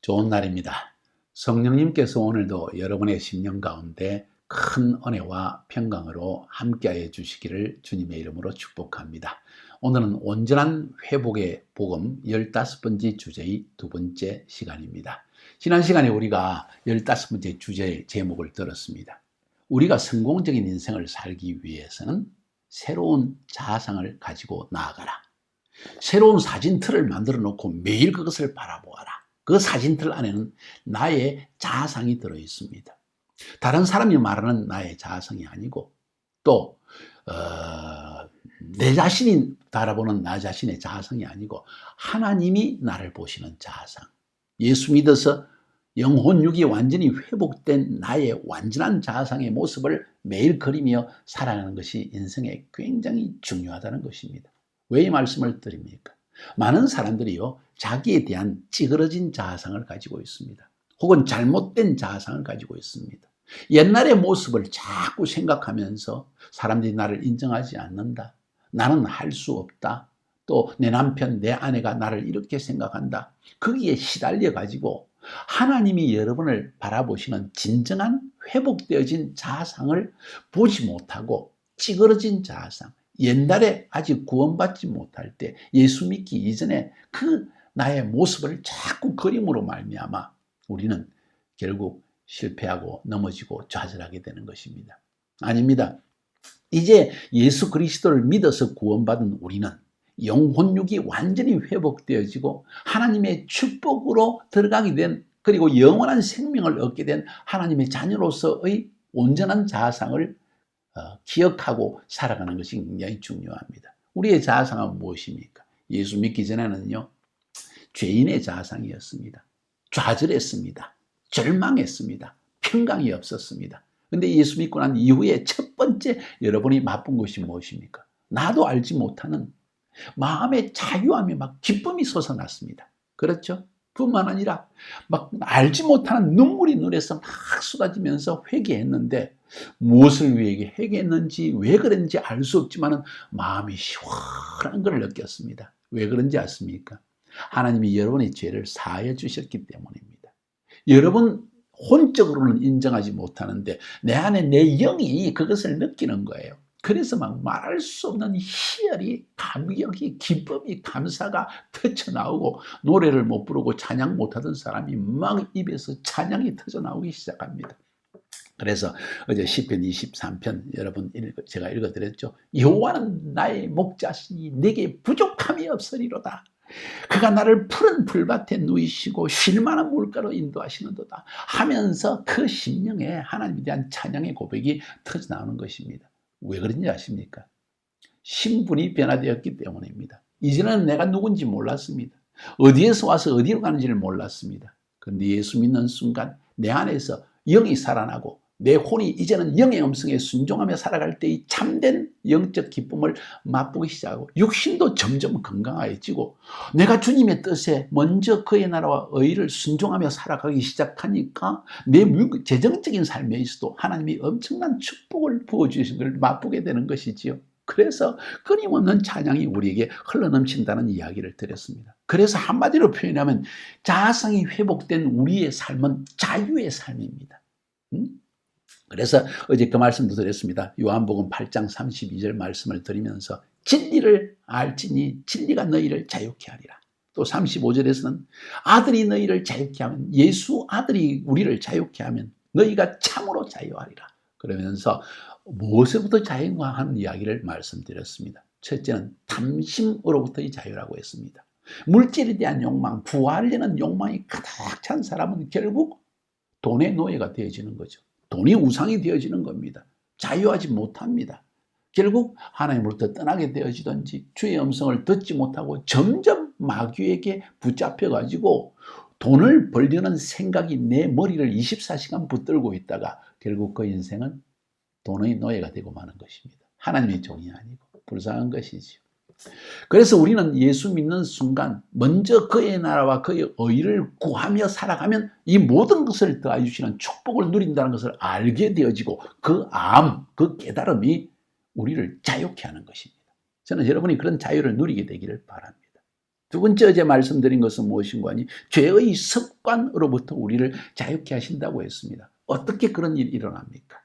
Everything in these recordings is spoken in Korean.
좋은 날입니다. 성령님께서 오늘도 여러분의 심령 가운데 큰 은혜와 평강으로 함께하여 주시기를 주님의 이름으로 축복합니다. 오늘은 온전한 회복의 복음 15번째 주제의 두 번째 시간입니다. 지난 시간에 우리가 15번째 주제의 제목을 들었습니다. 우리가 성공적인 인생을 살기 위해서는 새로운 자아상을 가지고 나아가라. 새로운 사진틀을 만들어 놓고 매일 그것을 바라보아라. 그 사진틀 안에는 나의 자아상이 들어 있습니다. 다른 사람이 말하는 나의 자아상이 아니고 또 내 자신이 바라보는 나 자신의 자아상이 아니고 하나님이 나를 보시는 자아상. 예수 믿어서 영혼육이 완전히 회복된 나의 완전한 자아상의 모습을 매일 그리며 살아가는 것이 인생에 굉장히 중요하다는 것입니다. 왜 이 말씀을 드립니까? 많은 사람들이요, 자기에 대한 찌그러진 자아상을 가지고 있습니다. 혹은 잘못된 자아상을 가지고 있습니다. 옛날의 모습을 자꾸 생각하면서 사람들이 나를 인정하지 않는다. 나는 할 수 없다. 또 내 남편, 내 아내가 나를 이렇게 생각한다. 거기에 시달려 가지고 하나님이 여러분을 바라보시는 진정한 회복되어진 자아상을 보지 못하고 찌그러진 자아상, 옛날에 아직 구원받지 못할 때 예수 믿기 이전에 그 나의 모습을 자꾸 그림으로 말미암아 우리는 결국 실패하고 넘어지고 좌절하게 되는 것입니다. 아닙니다. 이제 예수 그리스도를 믿어서 구원받은 우리는 영혼육이 완전히 회복되어지고 하나님의 축복으로 들어가게 된, 그리고 영원한 생명을 얻게 된 하나님의 자녀로서의 온전한 자아상을 기억하고 살아가는 것이 굉장히 중요합니다. 우리의 자아상은 무엇입니까? 예수 믿기 전에는요, 죄인의 자아상이었습니다. 좌절했습니다. 절망했습니다. 평강이 없었습니다. 근데 예수 믿고 난 이후에 첫 번째 여러분이 맛본 것이 무엇입니까? 나도 알지 못하는 마음의 자유함이 막 기쁨이 솟아났습니다. 그렇죠? 뿐만 아니라 막 알지 못하는 눈물이 눈에서 막 쏟아지면서 회개했는데, 무엇을 위해 회개했는지 왜 그런지 알 수 없지만 마음이 시원한 걸 느꼈습니다. 왜 그런지 아십니까? 하나님이 여러분의 죄를 사하여 주셨기 때문입니다. 여러분 혼적으로는 인정하지 못하는데 내 안에 내 영이 그것을 느끼는 거예요. 그래서 막 말할 수 없는 희열이, 감격이, 기쁨이, 감사가 터져나오고, 노래를 못 부르고 찬양 못하던 사람이 막 입에서 찬양이 터져나오기 시작합니다. 그래서 어제 시편 23편 여러분 제가 읽어드렸죠. 여호와는 나의 목자시니 내게 부족함이 없으리로다. 그가 나를 푸른 풀밭에 누이시고 쉴만한 물가로 인도하시는도다 하면서 그 심령에 하나님에 대한 찬양의 고백이 터져나오는 것입니다. 왜 그런지 아십니까? 신분이 변화되었기 때문입니다. 이제는 내가 누군지 몰랐습니다. 어디에서 와서 어디로 가는지를 몰랐습니다. 그런데 예수 믿는 순간 내 안에서 영이 살아나고 내 혼이 이제는 영의 음성에 순종하며 살아갈 때의 참된 영적 기쁨을 맛보기 시작하고, 육신도 점점 건강해지고, 내가 주님의 뜻에 먼저 그의 나라와 의를 순종하며 살아가기 시작하니까 내 재정적인 삶에 있어도 하나님이 엄청난 축복을 부어주신 걸 맛보게 되는 것이지요. 그래서 끊임없는 찬양이 우리에게 흘러넘친다는 이야기를 드렸습니다. 그래서 한마디로 표현하면 자아상이 회복된 우리의 삶은 자유의 삶입니다. 그래서 어제 그 말씀도 드렸습니다. 요한복음 8장 32절 말씀을 드리면서 진리를 알지니 진리가 너희를 자유케 하리라. 또 35절에서는 아들이 너희를 자유케 하면, 예수 아들이 우리를 자유케 하면 너희가 참으로 자유하리라. 그러면서 무엇으로부터 자유하는 이야기를 말씀드렸습니다. 첫째는 탐심으로부터의 자유라고 했습니다. 물질에 대한 욕망, 부하려는 욕망이 가득 찬 사람은 결국 돈의 노예가 되어지는 거죠. 돈이 우상이 되어지는 겁니다. 자유하지 못합니다. 결국 하나님으로부터 떠나게 되어지든지 주의 음성을 듣지 못하고 점점 마귀에게 붙잡혀가지고 돈을 벌려는 생각이 내 머리를 24시간 붙들고 있다가 결국 그 인생은 돈의 노예가 되고 마는 것입니다. 하나님의 종이 아니고 불쌍한 것이지요. 그래서 우리는 예수 믿는 순간 먼저 그의 나라와 그의 의를 구하며 살아가면 이 모든 것을 더해 주시는 축복을 누린다는 것을 알게 되어지고, 그 깨달음이 우리를 자유케 하는 것입니다. 저는 여러분이 그런 자유를 누리게 되기를 바랍니다. 두 번째 어제 말씀드린 것은 무엇인가 하니 죄의 습관으로부터 우리를 자유케 하신다고 했습니다. 어떻게 그런 일이 일어납니까?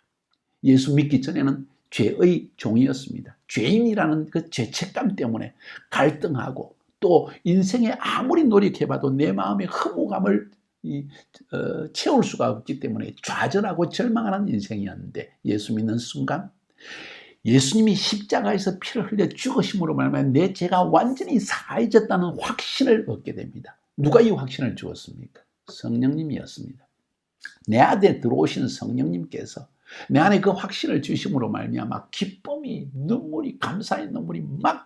예수 믿기 전에는 죄의 종이었습니다. 죄인이라는 그 죄책감 때문에 갈등하고 또 인생에 아무리 노력해봐도 내 마음의 허무감을 채울 수가 없기 때문에 좌절하고 절망하는 인생이었는데 예수 믿는 순간 예수님이 십자가에서 피를 흘려 죽으심으로 말하면 내 죄가 완전히 사해졌다는 확신을 얻게 됩니다. 누가 이 확신을 주었습니까? 성령님이었습니다. 내 안에 들어오시는 성령님께서 내 안에 그 확신을 주심으로 말미암아 기쁨이 눈물이 감사의 눈물이 막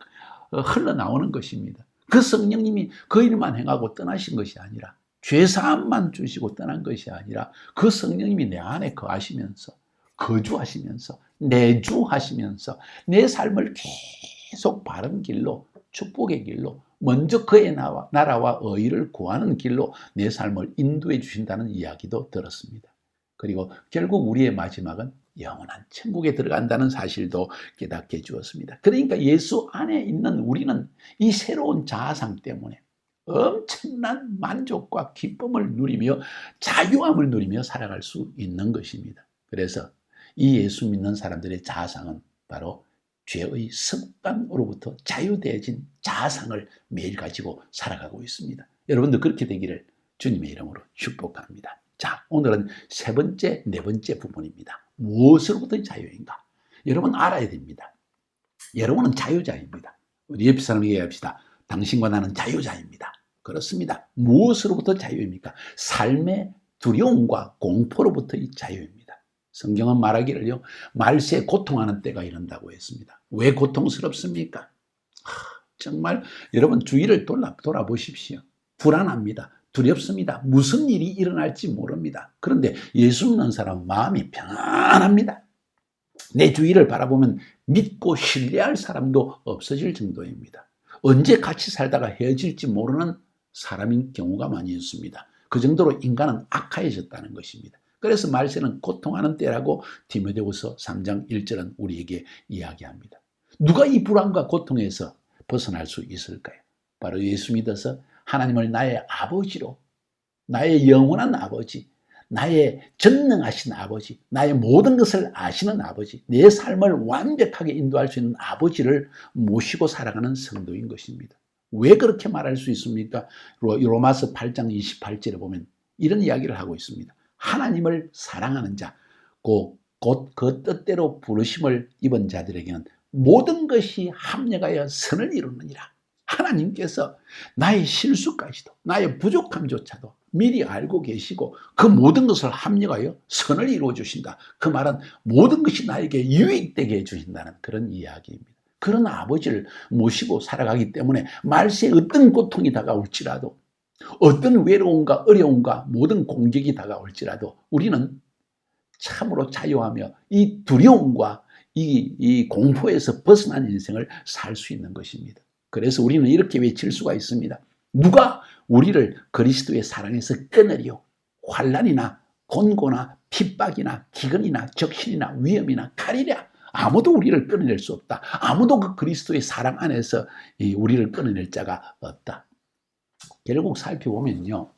흘러나오는 것입니다. 그 성령님이 그 일만 행하고 떠나신 것이 아니라 죄사함만 주시고 떠난 것이 아니라 그 성령님이 내 안에 거하시면서 거주하시면서 내주하시면서 내 삶을 계속 바른 길로 축복의 길로 먼저 그의 나라와 의를 구하는 길로 내 삶을 인도해 주신다는 이야기도 들었습니다. 그리고 결국 우리의 마지막은 영원한 천국에 들어간다는 사실도 깨닫게 해 주었습니다. 그러니까 예수 안에 있는 우리는 이 새로운 자아상 때문에 엄청난 만족과 기쁨을 누리며 자유함을 누리며 살아갈 수 있는 것입니다. 그래서 이 예수 믿는 사람들의 자아상은 바로 죄의 습관으로부터 자유되어진 자아상을 매일 가지고 살아가고 있습니다. 여러분도 그렇게 되기를 주님의 이름으로 축복합니다. 자, 오늘은 세 번째, 네 번째 부분입니다. 무엇으로부터 자유인가? 여러분 알아야 됩니다. 여러분은 자유자입니다. 우리 옆 사람에게 얘기합시다. 당신과 나는 자유자입니다. 그렇습니다. 무엇으로부터 자유입니까? 삶의 두려움과 공포로부터의 자유입니다. 성경은 말하기를요, 말세에 고통하는 때가 이른다고 했습니다. 왜 고통스럽습니까? 정말 여러분 주위를 돌아보십시오. 불안합니다. 두렵습니다. 무슨 일이 일어날지 모릅니다. 그런데 예수 믿는 사람은 마음이 편안합니다. 내 주위를 바라보면 믿고 신뢰할 사람도 없어질 정도입니다. 언제 같이 살다가 헤어질지 모르는 사람인 경우가 많이 있습니다. 그 정도로 인간은 악화해졌다는 것입니다. 그래서 말세는 고통하는 때라고 디모데후서 3장 1절은 우리에게 이야기합니다. 누가 이 불안과 고통에서 벗어날 수 있을까요? 바로 예수 믿어서 하나님을 나의 아버지로, 나의 영원한 아버지, 나의 전능하신 아버지, 나의 모든 것을 아시는 아버지, 내 삶을 완벽하게 인도할 수 있는 아버지를 모시고 살아가는 성도인 것입니다. 왜 그렇게 말할 수 있습니까? 로마서 8장 28절에 보면 이런 이야기를 하고 있습니다. 하나님을 사랑하는 자, 곧 그 뜻대로 부르심을 입은 자들에게는 모든 것이 합력하여 선을 이루느니라. 하나님께서 나의 실수까지도, 나의 부족함조차도 미리 알고 계시고 그 모든 것을 합력하여 선을 이루어 주신다. 그 말은 모든 것이 나에게 유익되게 해주신다는 그런 이야기입니다. 그런 아버지를 모시고 살아가기 때문에 말세에 어떤 고통이 다가올지라도, 어떤 외로움과 어려움과 모든 공격이 다가올지라도 우리는 참으로 자유하며 이 두려움과 이 공포에서 벗어난 인생을 살 수 있는 것입니다. 그래서 우리는 이렇게 외칠 수가 있습니다. 누가 우리를 그리스도의 사랑에서 끊으리요? 환난이나 곤고나 핍박이나 기근이나 적신이나 위험이나 칼이랴. 아무도 우리를 끊어낼 수 없다. 아무도 그 그리스도의 사랑 안에서 우리를 끊어낼 자가 없다. 결국 살펴보면요,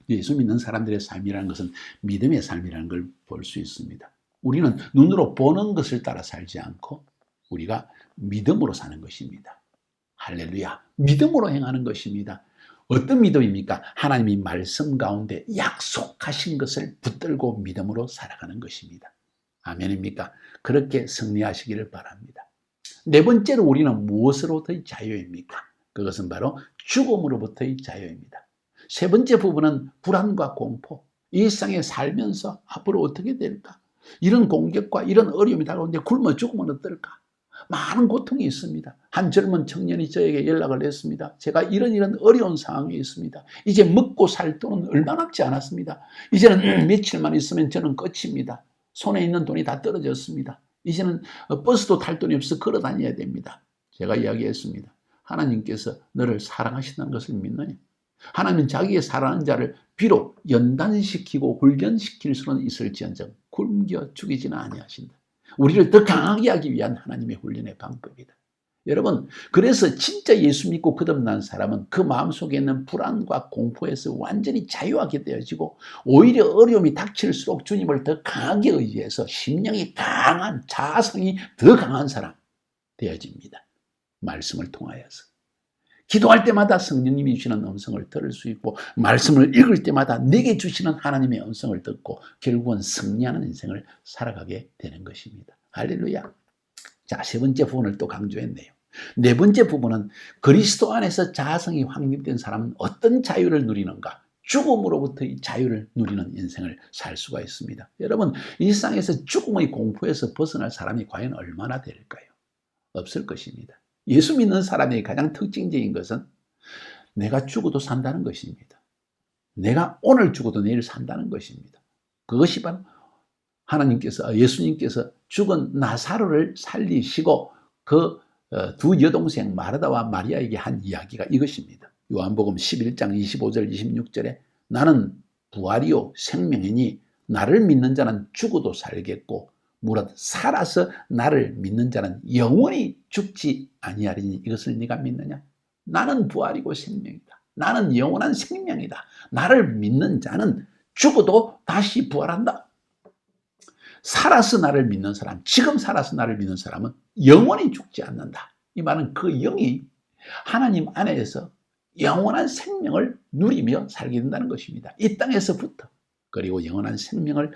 예수 믿는 사람들의 삶이라는 것은 믿음의 삶이라는 걸 볼 수 있습니다. 우리는 눈으로 보는 것을 따라 살지 않고 우리가 믿음으로 사는 것입니다. 할렐루야. 믿음으로 행하는 것입니다. 어떤 믿음입니까? 하나님이 말씀 가운데 약속하신 것을 붙들고 믿음으로 살아가는 것입니다. 아멘입니까? 그렇게 승리하시기를 바랍니다. 네 번째로 우리는 무엇으로부터의 자유입니까? 그것은 바로 죽음으로부터의 자유입니다. 세 번째 부분은 불안과 공포, 일상에 살면서 앞으로 어떻게 될까? 이런 공격과 이런 어려움이 다가오는데 굶어 죽으면 어떨까? 많은 고통이 있습니다. 한 젊은 청년이 저에게 연락을 했습니다. 제가 이런 어려운 상황에 있습니다. 이제 먹고 살 돈은 얼마 남지 않았습니다. 이제는 며칠만 있으면 저는 끝입니다. 손에 있는 돈이 다 떨어졌습니다. 이제는 버스도 탈 돈이 없어 걸어 다녀야 됩니다. 제가 이야기했습니다. 하나님께서 너를 사랑하신다는 것을 믿느냐? 하나님은 자기의 사랑하는 자를 비록 연단시키고 훈련시킬 수는 있을지언정 굶겨 죽이지는 아니하신다. 우리를 더 강하게 하기 위한 하나님의 훈련의 방법이다. 여러분, 그래서 진짜 예수 믿고 거듭난 사람은 그 마음속에 있는 불안과 공포에서 완전히 자유하게 되어지고, 오히려 어려움이 닥칠수록 주님을 더 강하게 의지해서 심령이 강한, 자아성이 더 강한 사람 되어집니다. 말씀을 통하여서. 기도할 때마다 성령님이 주시는 음성을 들을 수 있고, 말씀을 읽을 때마다 내게 주시는 하나님의 음성을 듣고 결국은 승리하는 인생을 살아가게 되는 것입니다. 할렐루야. 자, 세 번째 부분을 또 강조했네요. 네 번째 부분은 그리스도 안에서 자아성이 확립된 사람은 어떤 자유를 누리는가? 죽음으로부터의 자유를 누리는 인생을 살 수가 있습니다. 여러분, 일상에서 죽음의 공포에서 벗어날 사람이 과연 얼마나 될까요? 없을 것입니다. 예수 믿는 사람의 가장 특징적인 것은 내가 죽어도 산다는 것입니다. 내가 오늘 죽어도 내일 산다는 것입니다. 그것이 바로 예수님께서 죽은 나사로를 살리시고 그 두 여동생 마르다와 마리아에게 한 이야기가 이것입니다. 요한복음 11장 25절 26절에 나는 부활이요 생명이니 나를 믿는 자는 죽어도 살겠고 무릇 살아서 나를 믿는 자는 영원히 죽지 아니하리니 이것을 네가 믿느냐? 나는 부활이고 생명이다. 나는 영원한 생명이다. 나를 믿는 자는 죽어도 다시 부활한다. 살아서 나를 믿는 사람, 지금 살아서 나를 믿는 사람은 영원히 죽지 않는다. 이 말은 그 영이 하나님 안에서 영원한 생명을 누리며 살게 된다는 것입니다. 이 땅에서부터. 그리고 영원한 생명을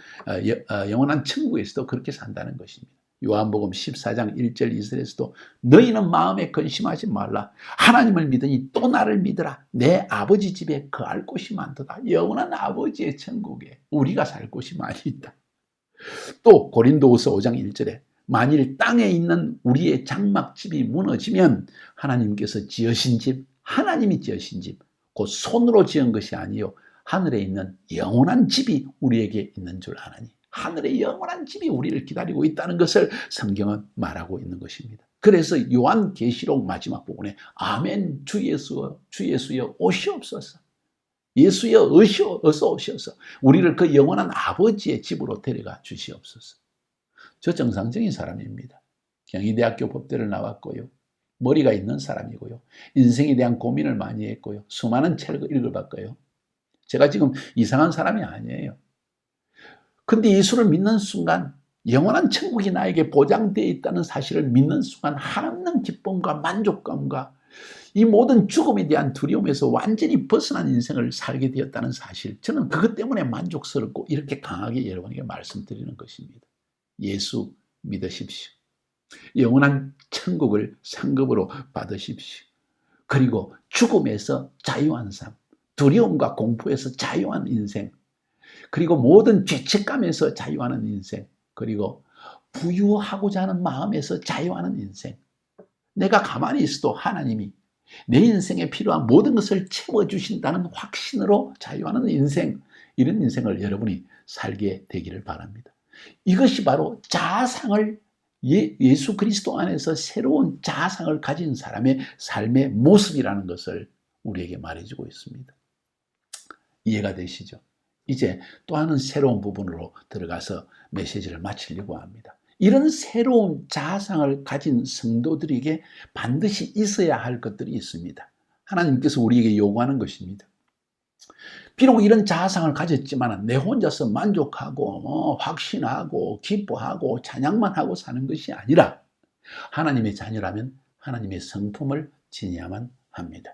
영원한 천국에서도 그렇게 산다는 것입니다. 요한복음 14장 1절 2절에서도 너희는 마음에 근심하지 말라. 하나님을 믿으니 또 나를 믿으라. 내 아버지 집에 거할 곳이 많도다. 영원한 아버지의 천국에 우리가 살 곳이 많이 있다. 또 고린도후서 5장 1절에 만일 땅에 있는 우리의 장막집이 무너지면 하나님께서 지으신 집, 하나님이 지으신 집, 곧 손으로 지은 것이 아니요 하늘에 있는 영원한 집이 우리에게 있는 줄 아나니, 하늘의 영원한 집이 우리를 기다리고 있다는 것을 성경은 말하고 있는 것입니다. 그래서 요한계시록 마지막 부분에 아멘 주 예수여 오시옵소서, 예수여 어서 오셔서 우리를 그 영원한 아버지의 집으로 데려가 주시옵소서. 저 정상적인 사람입니다. 경희대학교 법대를 나왔고요. 머리가 있는 사람이고요. 인생에 대한 고민을 많이 했고요. 수많은 책을 읽어봤고요. 제가 지금 이상한 사람이 아니에요. 근데 예수를 믿는 순간 영원한 천국이 나에게 보장되어 있다는 사실을 믿는 순간 한없는 기쁨과 만족감과 이 모든 죽음에 대한 두려움에서 완전히 벗어난 인생을 살게 되었다는 사실, 저는 그것 때문에 만족스럽고 이렇게 강하게 여러분에게 말씀드리는 것입니다. 예수 믿으십시오. 영원한 천국을 상급으로 받으십시오. 그리고 죽음에서 자유한 삶, 두려움과 공포에서 자유한 인생, 그리고 모든 죄책감에서 자유하는 인생, 그리고 부유하고자 하는 마음에서 자유하는 인생. 내가 가만히 있어도 하나님이 내 인생에 필요한 모든 것을 채워주신다는 확신으로 자유하는 인생, 이런 인생을 여러분이 살게 되기를 바랍니다. 이것이 바로 자아상을 예수 그리스도 안에서 새로운 자아상을 가진 사람의 삶의 모습이라는 것을 우리에게 말해주고 있습니다. 이해가 되시죠? 이제 또 하나 새로운 부분으로 들어가서 메시지를 마치려고 합니다. 이런 새로운 자아상을 가진 성도들에게 반드시 있어야 할 것들이 있습니다. 하나님께서 우리에게 요구하는 것입니다. 비록 이런 자아상을 가졌지만 내 혼자서 만족하고 확신하고 기뻐하고 찬양만 하고 사는 것이 아니라 하나님의 자녀라면 하나님의 성품을 지녀야만 합니다.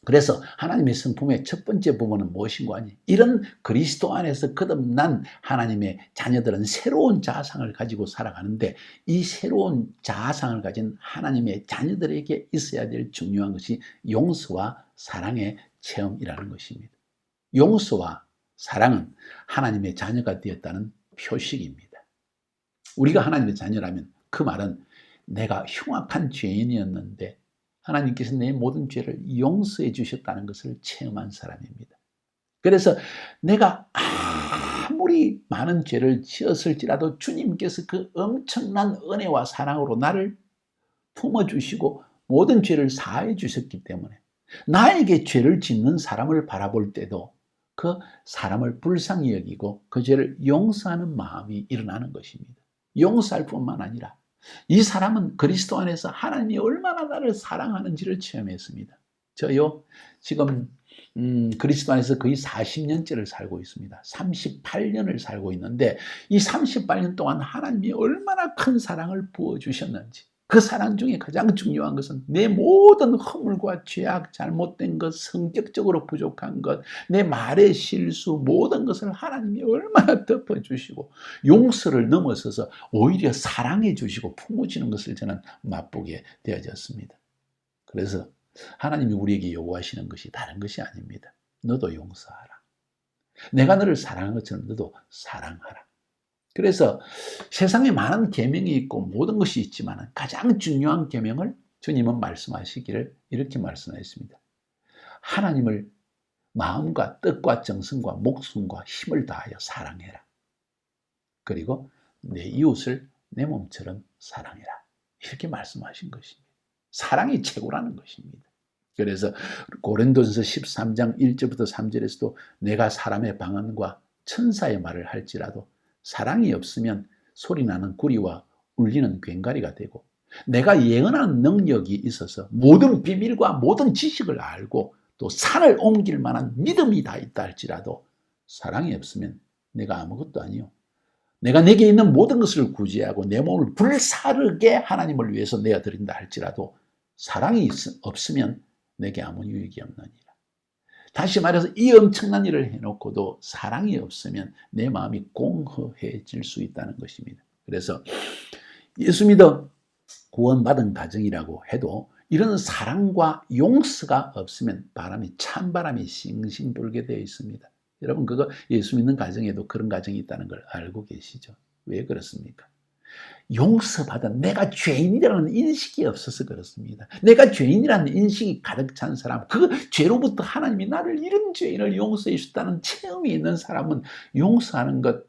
그래서 하나님의 성품의 첫 번째 부분은 무엇인가 하니, 이런 그리스도 안에서 거듭난 하나님의 자녀들은 새로운 자아상을 가지고 살아가는데, 이 새로운 자아상을 가진 하나님의 자녀들에게 있어야 될 중요한 것이 용서와 사랑의 체험이라는 것입니다. 용서와 사랑은 하나님의 자녀가 되었다는 표식입니다. 우리가 하나님의 자녀라면 그 말은 내가 흉악한 죄인이었는데 하나님께서 내 모든 죄를 용서해 주셨다는 것을 체험한 사람입니다. 그래서 내가 아무리 많은 죄를 지었을지라도 주님께서 그 엄청난 은혜와 사랑으로 나를 품어주시고 모든 죄를 사해 주셨기 때문에 나에게 죄를 짓는 사람을 바라볼 때도 그 사람을 불쌍히 여기고 그 죄를 용서하는 마음이 일어나는 것입니다. 용서할 뿐만 아니라 이 사람은 그리스도 안에서 하나님이 얼마나 나를 사랑하는지를 체험했습니다. 저요, 지금 그리스도 안에서 거의 40년째를 살고 있습니다. 38년을 살고 있는데 이 38년 동안 하나님이 얼마나 큰 사랑을 부어주셨는지, 그 사랑 중에 가장 중요한 것은 내 모든 허물과 죄악, 잘못된 것, 성격적으로 부족한 것, 내 말의 실수, 모든 것을 하나님이 얼마나 덮어주시고 용서를 넘어서서 오히려 사랑해 주시고 품어주는 것을 저는 맛보게 되어졌습니다. 그래서 하나님이 우리에게 요구하시는 것이 다른 것이 아닙니다. 너도 용서하라. 내가 너를 사랑한 것처럼 너도 사랑하라. 그래서 세상에 많은 계명이 있고 모든 것이 있지만 가장 중요한 계명을 주님은 말씀하시기를 이렇게 말씀하셨습니다. 하나님을 마음과 뜻과 정성과 목숨과 힘을 다하여 사랑해라. 그리고 내 이웃을 내 몸처럼 사랑해라. 이렇게 말씀하신 것입니다. 사랑이 최고라는 것입니다. 그래서 고린도전서 13장 1절부터 3절에서도 내가 사람의 방언과 천사의 말을 할지라도 사랑이 없으면 소리나는 구리와 울리는 괭가리가 되고, 내가 예언하는 능력이 있어서 모든 비밀과 모든 지식을 알고 또 산을 옮길 만한 믿음이 다 있다 할지라도 사랑이 없으면 내가 아무것도 아니요, 내가 내게 있는 모든 것을 구제하고 내 몸을 불사르게 하나님을 위해서 내어드린다 할지라도 사랑이 없으면 내게 아무 유익이 없느니라. 다시 말해서 이 엄청난 일을 해놓고도 사랑이 없으면 내 마음이 공허해질 수 있다는 것입니다. 그래서 예수 믿어 구원받은 가정이라고 해도 이런 사랑과 용서가 없으면 찬바람이 싱싱 불게 되어 있습니다. 여러분, 그거 예수 믿는 가정에도 그런 가정이 있다는 걸 알고 계시죠? 왜 그렇습니까? 용서받은, 내가 죄인이라는 인식이 없어서 그렇습니다. 내가 죄인이라는 인식이 가득 찬 사람, 그 죄로부터 하나님이 나를 이런 죄인을 용서해 주셨다는 체험이 있는 사람은 용서하는 것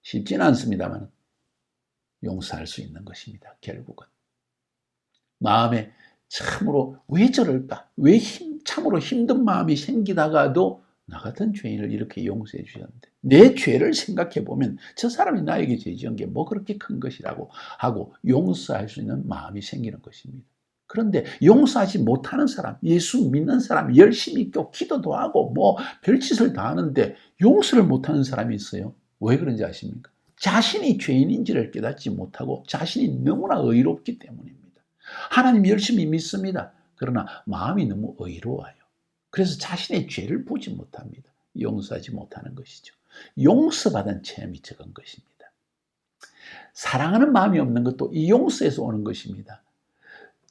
쉽지는 않습니다만 용서할 수 있는 것입니다. 결국은 마음에 참으로 왜 저럴까, 왜 참으로 힘든 마음이 생기다가도 나 같은 죄인을 이렇게 용서해 주셨는데, 내 죄를 생각해 보면 저 사람이 나에게 죄 지은 게 뭐 그렇게 큰 것이라고 하고 용서할 수 있는 마음이 생기는 것입니다. 그런데 용서하지 못하는 사람, 예수 믿는 사람, 열심히 있고 기도도 하고 뭐 별짓을 다 하는데 용서를 못하는 사람이 있어요. 왜 그런지 아십니까? 자신이 죄인인지를 깨닫지 못하고 자신이 너무나 의롭기 때문입니다. 하나님 열심히 믿습니다. 그러나 마음이 너무 의로워요. 그래서 자신의 죄를 보지 못합니다. 용서하지 못하는 것이죠. 용서받은 체험이 적은 것입니다. 사랑하는 마음이 없는 것도 이 용서에서 오는 것입니다.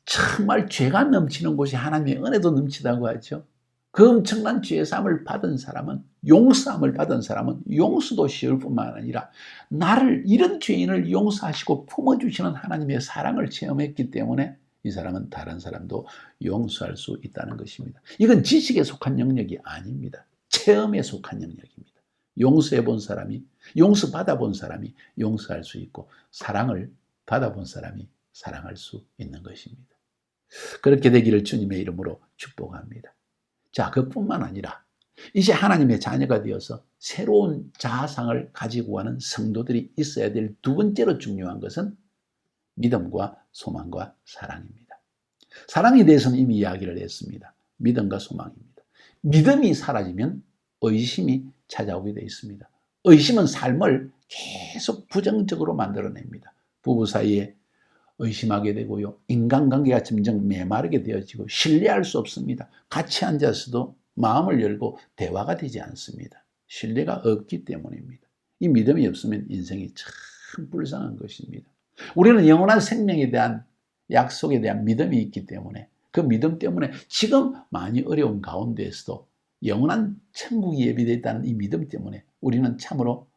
정말 죄가 넘치는 곳이 하나님의 은혜도 넘치다고 하죠. 그 엄청난 죄사함을 받은 사람은, 용서함을 받은 사람은 용서도 쉬울 뿐만 아니라 나를, 이런 죄인을 용서하시고 품어주시는 하나님의 사랑을 체험했기 때문에 이 사람은 다른 사람도 용서할 수 있다는 것입니다. 이건 지식에 속한 영역이 아닙니다. 체험에 속한 영역입니다. 용서해 본 사람이, 용서 받아본 사람이 용서할 수 있고, 사랑을 받아본 사람이 사랑할 수 있는 것입니다. 그렇게 되기를 주님의 이름으로 축복합니다. 자, 그뿐만 아니라 이제 하나님의 자녀가 되어서 새로운 자아상을 가지고 가는 성도들이 있어야 될 두 번째로 중요한 것은 믿음과 소망과 사랑입니다. 사랑에 대해서는 이미 이야기를 했습니다. 믿음과 소망입니다. 믿음이 사라지면 의심이 찾아오게 되어 있습니다. 의심은 삶을 계속 부정적으로 만들어냅니다. 부부 사이에 의심하게 되고요, 인간관계가 점점 메마르게 되어지고 신뢰할 수 없습니다. 같이 앉아서도 마음을 열고 대화가 되지 않습니다. 신뢰가 없기 때문입니다. 이 믿음이 없으면 인생이 참 불쌍한 것입니다. 우리는 영원한 생명에 대한 약속에 대한 믿음이 있기 때문에, 그 믿음 때문에 지금 많이 어려운 가운데에서도 영원한 천국이 예비되어 있다는 이 믿음 때문에 우리는 참으로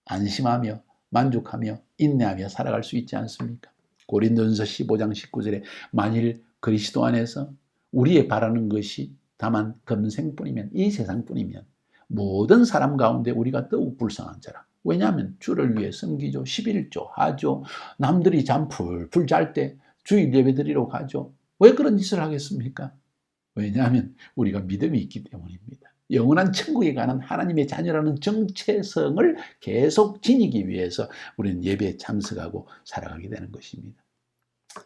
안심하며 만족하며 인내하며 살아갈 수 있지 않습니까? 고린도전서 15장 19절에 만일 그리스도 안에서 우리의 바라는 것이 다만 금생뿐이면, 이 세상뿐이면 모든 사람 가운데 우리가 더욱 불쌍한 자라. 왜냐하면 주를 위해 섬기죠, 11조 하죠, 남들이 잠 풀풀 잘 때 주일 예배 드리러 가죠. 왜 그런 짓을 하겠습니까? 왜냐하면 우리가 믿음이 있기 때문입니다. 영원한 천국에 가는 하나님의 자녀라는 정체성을 계속 지니기 위해서 우리는 예배에 참석하고 살아가게 되는 것입니다.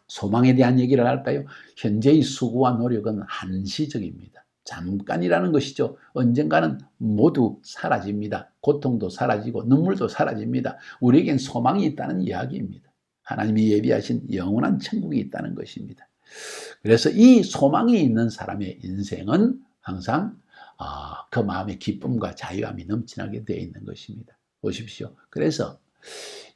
소망에 대한 얘기를 할까요? 현재의 수고와 노력은 한시적입니다. 잠깐이라는 것이죠. 언젠가는 모두 사라집니다. 고통도 사라지고 눈물도 사라집니다. 우리에겐 소망이 있다는 이야기입니다. 하나님이 예비하신 영원한 천국이 있다는 것입니다. 그래서 이 소망이 있는 사람의 인생은 항상 그 마음의 기쁨과 자유함이 넘쳐나게 되어 있는 것입니다. 보십시오. 그래서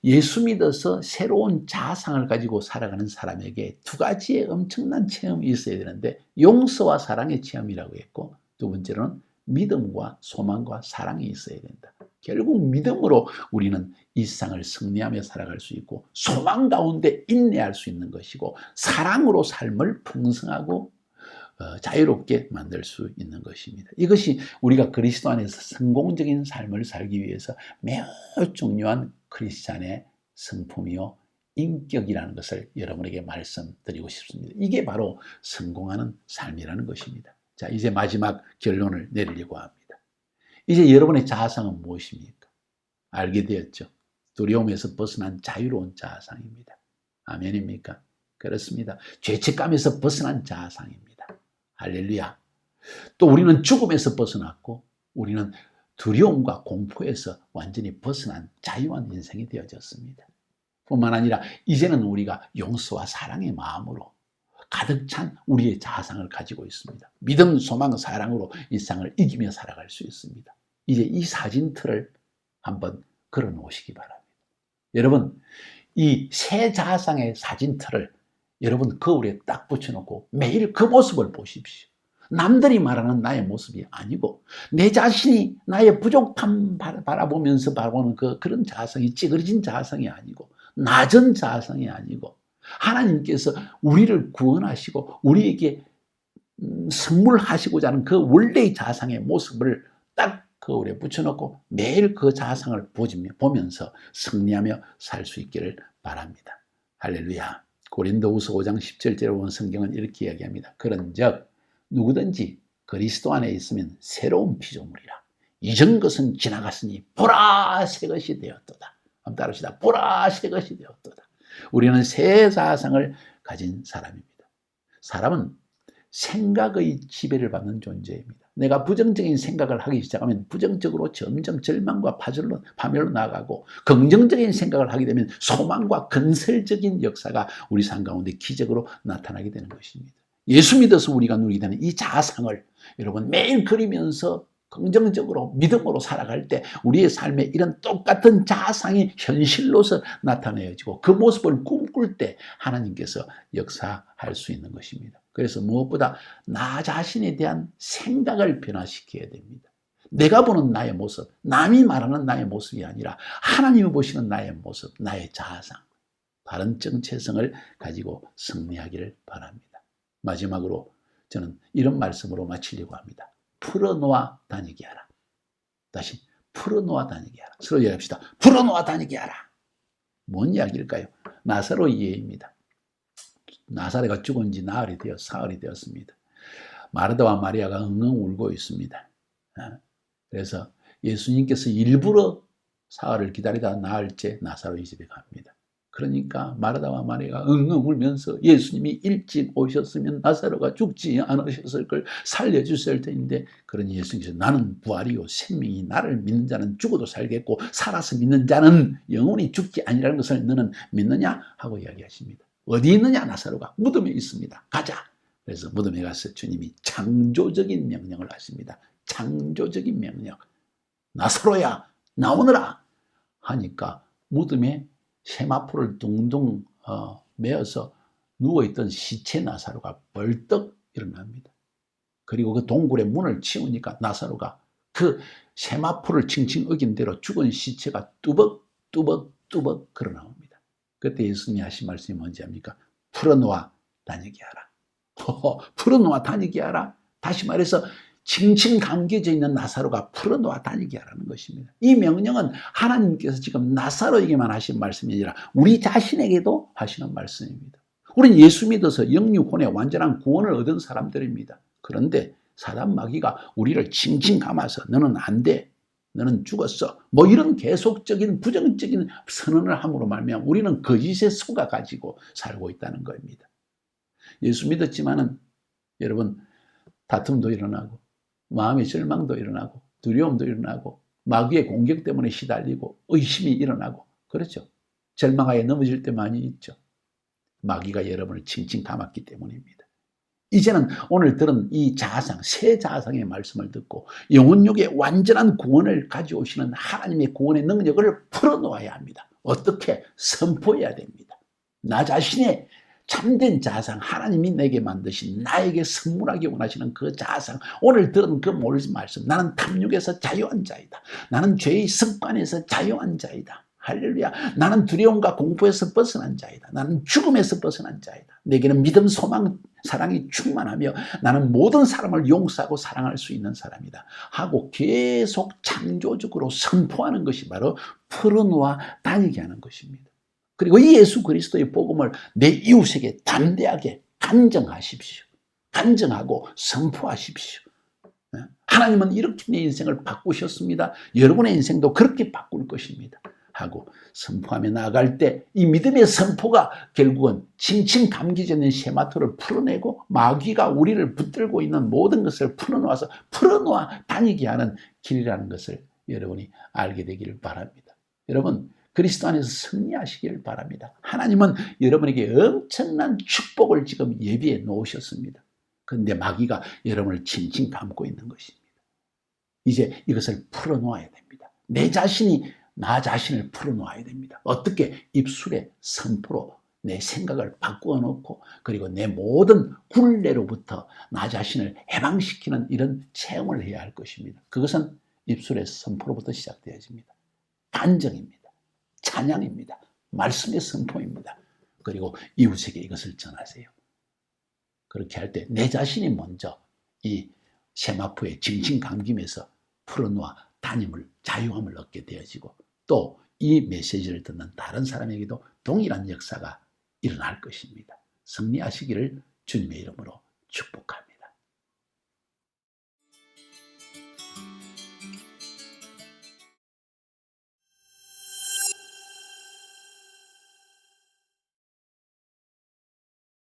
예수 믿어서 새로운 자아상을 가지고 살아가는 사람에게 두 가지의 엄청난 체험이 있어야 되는데, 용서와 사랑의 체험이라고 했고, 두 번째로는 믿음과 소망과 사랑이 있어야 된다. 결국 믿음으로 우리는 이 세상을 승리하며 살아갈 수 있고, 소망 가운데 인내할 수 있는 것이고, 사랑으로 삶을 풍성하고 자유롭게 만들 수 있는 것입니다. 이것이 우리가 그리스도 안에서 성공적인 삶을 살기 위해서 매우 중요한 크리스찬의 성품이요 인격이라는 것을 여러분에게 말씀드리고 싶습니다. 이게 바로 성공하는 삶이라는 것입니다. 자, 이제 마지막 결론을 내리려고 합니다. 이제 여러분의 자아상은 무엇입니까? 알게 되었죠. 두려움에서 벗어난 자유로운 자아상입니다. 아멘입니까? 그렇습니다. 죄책감에서 벗어난 자아상입니다. 할렐루야. 또 우리는 죽음에서 벗어났고, 우리는 두려움과 공포에서 완전히 벗어난 자유한 인생이 되어졌습니다. 뿐만 아니라 이제는 우리가 용서와 사랑의 마음으로 가득 찬 우리의 자아상을 가지고 있습니다. 믿음, 소망, 사랑으로 이 세상을 이기며 살아갈 수 있습니다. 이제 이 사진틀을 한번 걸어 놓으시기 바랍니다. 여러분, 이 새 자아상의 사진틀을 여러분 거울에 딱 붙여놓고 매일 그 모습을 보십시오. 남들이 말하는 나의 모습이 아니고, 내 자신이 나의 부족함 바라보면서 바라보는 그런 자아성이 찌그러진 자아성이 아니고, 낮은 자아성이 아니고, 하나님께서 우리를 구원하시고 우리에게 선물하시고자 하는 그 원래의 자아성의 모습을 딱 거울에 붙여놓고 매일 그 자아성을 보면서 승리하며 살 수 있기를 바랍니다. 할렐루야. 고린도후서 5장 17절에 본 성경은 이렇게 이야기합니다. 그런즉 누구든지 그리스도 안에 있으면 새로운 피조물이라. 이전 것은 지나갔으니 보라 새 것이 되었도다. 한번 따라합시다. 보라 새 것이 되었도다. 우리는 새 자아상을 가진 사람입니다. 사람은 생각의 지배를 받는 존재입니다. 내가 부정적인 생각을 하기 시작하면 부정적으로 점점 절망과 파멸로 나아가고, 긍정적인 생각을 하게 되면 소망과 건설적인 역사가 우리 삶 가운데 기적으로 나타나게 되는 것입니다. 예수 믿어서 우리가 누리게 되는 이 자아상을 여러분 매일 그리면서 긍정적으로 믿음으로 살아갈 때 우리의 삶에 이런 똑같은 자아상이 현실로서 나타내어지고, 그 모습을 꿈꿀 때 하나님께서 역사할 수 있는 것입니다. 그래서 무엇보다 나 자신에 대한 생각을 변화시켜야 됩니다. 내가 보는 나의 모습, 남이 말하는 나의 모습이 아니라 하나님이 보시는 나의 모습, 나의 자아상, 바른 정체성을 가지고 승리하기를 바랍니다. 마지막으로 저는 이런 말씀으로 마치려고 합니다. 풀어놓아 다니게 하라. 다시 풀어놓아 다니게 하라. 서로 이야기합시다. 풀어놓아 다니게 하라. 뭔 이야기일까요? 나사로의 예입니다. 나사로가 죽은 지 사흘이 되었습니다. 마르다와 마리아가 엉엉 울고 있습니다. 그래서 예수님께서 일부러 사흘을 기다리다 나흘째 나사로의 집에 갑니다. 그러니까 마르다와 마리아가 엉엉 울면서 예수님이 일찍 오셨으면 나사로가 죽지 않으셨을 걸 살려주실 텐데, 그러니 예수님께서 나는 부활이요 생명이, 나를 믿는 자는 죽어도 살겠고 살아서 믿는 자는 영원히 죽지 아니라는 것을 너는 믿느냐 하고 이야기하십니다. 어디 있느냐? 나사로가 무덤에 있습니다. 가자. 그래서 무덤에 가서 주님이 창조적인 명령을 하십니다. 창조적인 명령. 나사로야 나오너라 하니까 무덤에 세마포를 둥둥 메어서 누워있던 시체 나사로가 벌떡 일어납니다. 그리고 그 동굴의 문을 치우니까 나사로가 그 세마포를 칭칭 어긴 대로 죽은 시체가 뚜벅뚜벅뚜벅 걸어 나옵니다. 그때 예수님이 하신 말씀이 뭔지 압니까? 풀어놓아 다니게 하라. 풀어놓아 다니게 하라. 다시 말해서 칭칭 감겨져 있는 나사로가 풀어놓아 다니게 하라는 것입니다. 이 명령은 하나님께서 지금 나사로에게만 하신 말씀이 아니라 우리 자신에게도 하시는 말씀입니다. 우리는 예수 믿어서 영육혼의 완전한 구원을 얻은 사람들입니다. 그런데 사단 마귀가 우리를 칭칭 감아서 너는 안 돼, 너는 죽었어, 뭐 이런 계속적인 부정적인 선언을 함으로 말미암아 우리는 거짓에 속아 가지고 살고 있다는 겁니다. 예수 믿었지만은 여러분 다툼도 일어나고 마음의 절망도 일어나고 두려움도 일어나고 마귀의 공격 때문에 시달리고 의심이 일어나고 그렇죠. 절망하에 넘어질 때 많이 있죠. 마귀가 여러분을 칭칭 감았기 때문입니다. 이제는 오늘 들은 이 자아상, 새 자아상의 말씀을 듣고 영혼육의 완전한 구원을 가져오시는 하나님의 구원의 능력을 풀어놓아야 합니다. 어떻게? 선포해야 됩니다. 나 자신의 참된 자아상, 하나님이 내게 만드신 나에게 선물하기 원하시는 그 자아상, 오늘 들은 그 말씀, 나는 탐욕에서 자유한 자이다. 나는 죄의 습관에서 자유한 자이다. 할렐루야. 나는 두려움과 공포에서 벗어난 자이다. 나는 죽음에서 벗어난 자이다. 내게는 믿음, 소망, 사랑이 충만하며 나는 모든 사람을 용서하고 사랑할 수 있는 사람이다 하고 계속 창조적으로 선포하는 것이 바로 풀어놓아 다니게 하는 것입니다. 그리고 이 예수 그리스도의 복음을 내 이웃에게 담대하게 간증하십시오. 간증하고 선포하십시오. 하나님은 이렇게 내 인생을 바꾸셨습니다. 여러분의 인생도 그렇게 바꿀 것입니다. 하고 선포하며 나아갈 때 이 믿음의 선포가 결국은 칭칭 감기지 않는 쉐마토를 풀어내고 마귀가 우리를 붙들고 있는 모든 것을 풀어놓아 다니게 하는 길이라는 것을 여러분이 알게 되기를 바랍니다. 여러분 그리스도 안에서 승리하시기를 바랍니다. 하나님은 여러분에게 엄청난 축복을 지금 예비해 놓으셨습니다. 그런데 마귀가 여러분을 칭칭 감고 있는 것입니다. 이제 이것을 풀어놓아야 됩니다. 나 자신을 풀어놓아야 됩니다. 어떻게? 입술의 선포로 내 생각을 바꾸어 놓고 그리고 내 모든 굴레로부터 나 자신을 해방시키는 이런 체험을 해야 할 것입니다. 그것은 입술의 선포로부터 시작되어집니다. 간증입니다. 찬양입니다. 말씀의 선포입니다. 그리고 이웃에게 이것을 전하세요. 그렇게 할 때 내 자신이 먼저 이 세마포의 징징감김에서 풀어놓아 다님을 자유함을 얻게 되어지고 또 이 메시지를 듣는 다른 사람에게도 동일한 역사가 일어날 것입니다. 승리하시기를 주님의 이름으로 축복합니다.